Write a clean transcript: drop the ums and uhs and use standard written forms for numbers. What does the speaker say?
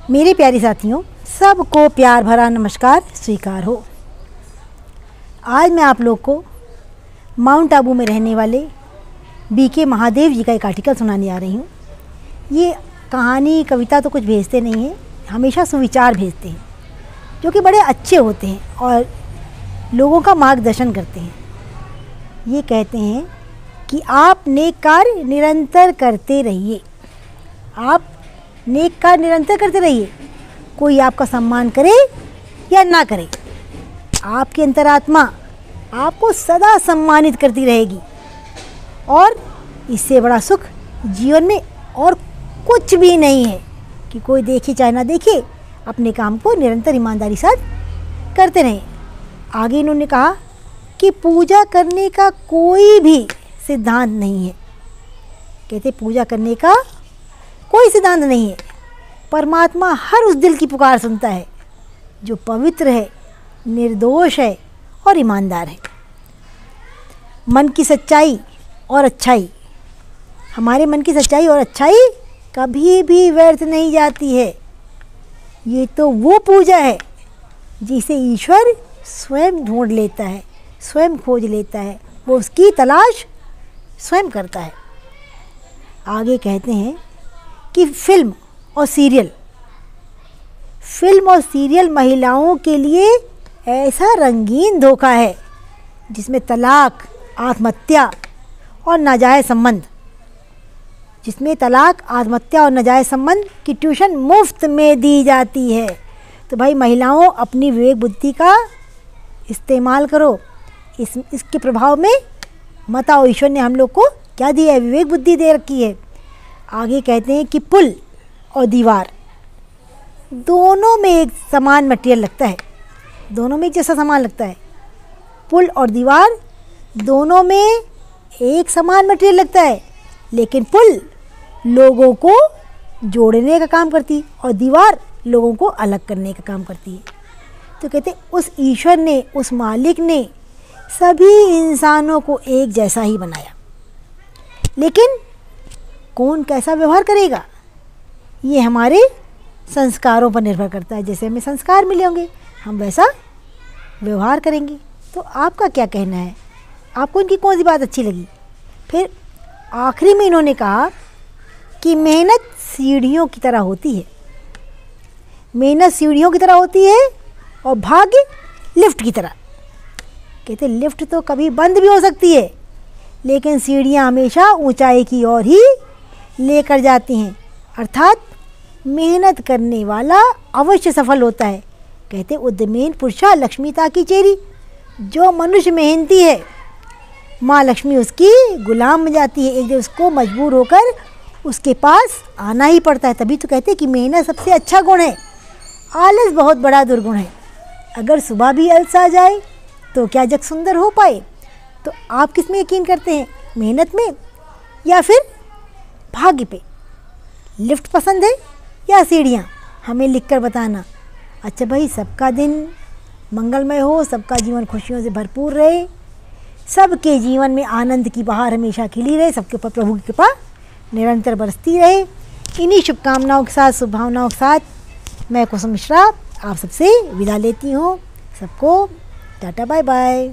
मेरे प्यारे साथियों, सबको प्यार भरा नमस्कार स्वीकार हो। आज मैं आप लोग को माउंट आबू में रहने वाले बीके महादेव जी का एक आर्टिकल सुनाने आ रही हूँ। ये कहानी कविता तो कुछ भेजते नहीं हैं, हमेशा सुविचार भेजते हैं जो कि बड़े अच्छे होते हैं और लोगों का मार्गदर्शन करते हैं। ये कहते हैं कि आप नेक कार्य निरंतर करते रहिए। आप नेक कार्य निरंतर करते रहिए, कोई आपका सम्मान करे या ना करे, आपकी अंतरात्मा आपको सदा सम्मानित करती रहेगी और इससे बड़ा सुख जीवन में और कुछ भी नहीं है कि कोई देखे चाहे ना देखे, अपने काम को निरंतर ईमानदारी से करते रहें। आगे इन्होंने कहा कि पूजा करने का कोई भी सिद्धांत नहीं है। कहते पूजा करने का कोई सिद्धांत नहीं है। परमात्मा हर उस दिल की पुकार सुनता है जो पवित्र है, निर्दोष है और ईमानदार है। मन की सच्चाई और अच्छाई, हमारे मन की सच्चाई और अच्छाई कभी भी व्यर्थ नहीं जाती है। ये तो वो पूजा है जिसे ईश्वर स्वयं ढूंढ लेता है, स्वयं खोज लेता है, वो उसकी तलाश स्वयं करता है। आगे कहते हैं कि फिल्म और सीरियल महिलाओं के लिए ऐसा रंगीन धोखा है जिसमें तलाक, आत्महत्या और नाजायज़ संबंध की ट्यूशन मुफ्त में दी जाती है। तो भाई महिलाओं, अपनी विवेक बुद्धि का इस्तेमाल करो, इसके प्रभाव में मत आओ। ईश्वर ने हम लोग को क्या दिया है? विवेक बुद्धि दे रखी है। आगे कहते हैं कि पुल और दीवार दोनों में एक समान मटेरियल लगता है, दोनों में एक जैसा सामान लगता है। पुल और दीवार दोनों में एक समान मटेरियल लगता है, लेकिन पुल लोगों को जोड़ने का काम करती और दीवार लोगों को अलग करने का काम करती है। तो कहते उस ईश्वर ने, उस मालिक ने सभी इंसानों को एक जैसा ही बनाया, लेकिन कौन कैसा व्यवहार करेगा ये हमारे संस्कारों पर निर्भर करता है। जैसे हमें संस्कार मिले होंगे हम वैसा व्यवहार करेंगे। तो आपका क्या कहना है? आपको इनकी कौन सी बात अच्छी लगी? फिर आखिरी में इन्होंने कहा कि मेहनत सीढ़ियों की तरह होती है, मेहनत सीढ़ियों की तरह होती है और भाग्य लिफ्ट की तरह। कहते लिफ्ट तो कभी बंद भी हो सकती है, लेकिन सीढ़ियाँ हमेशा ऊंचाई की ओर ही लेकर जाती हैं। अर्थात मेहनत करने वाला अवश्य सफल होता है। कहते उद्यमेन पुरुषा लक्ष्मीता की चेरी, जो मनुष्य मेहनती है माँ लक्ष्मी उसकी गुलाम बन जाती है। एक दिन उसको मजबूर होकर उसके पास आना ही पड़ता है। तभी तो कहते हैं कि मेहनत सबसे अच्छा गुण है, आलस बहुत बड़ा दुर्गुण है। अगर सुबह भी आलस आ जाए तो क्या जग सुंदर हो पाए? तो आप किस में यकीन करते हैं, मेहनत में या फिर भाग्य पे? लिफ्ट पसंद है या सीढ़ियाँ? हमें लिखकर बताना। अच्छा भाई, सबका दिन मंगलमय हो, सबका जीवन खुशियों से भरपूर रहे, सबके जीवन में आनंद की बहार हमेशा खिली रहे, सबके ऊपर प्रभु की कृपा निरंतर बरसती रहे। इन्हीं शुभकामनाओं के साथ, शुभभावनाओं के साथ मैं कुसुम मिश्रा आप सबसे विदा लेती हूँ। सबको टाटा बाय बाय।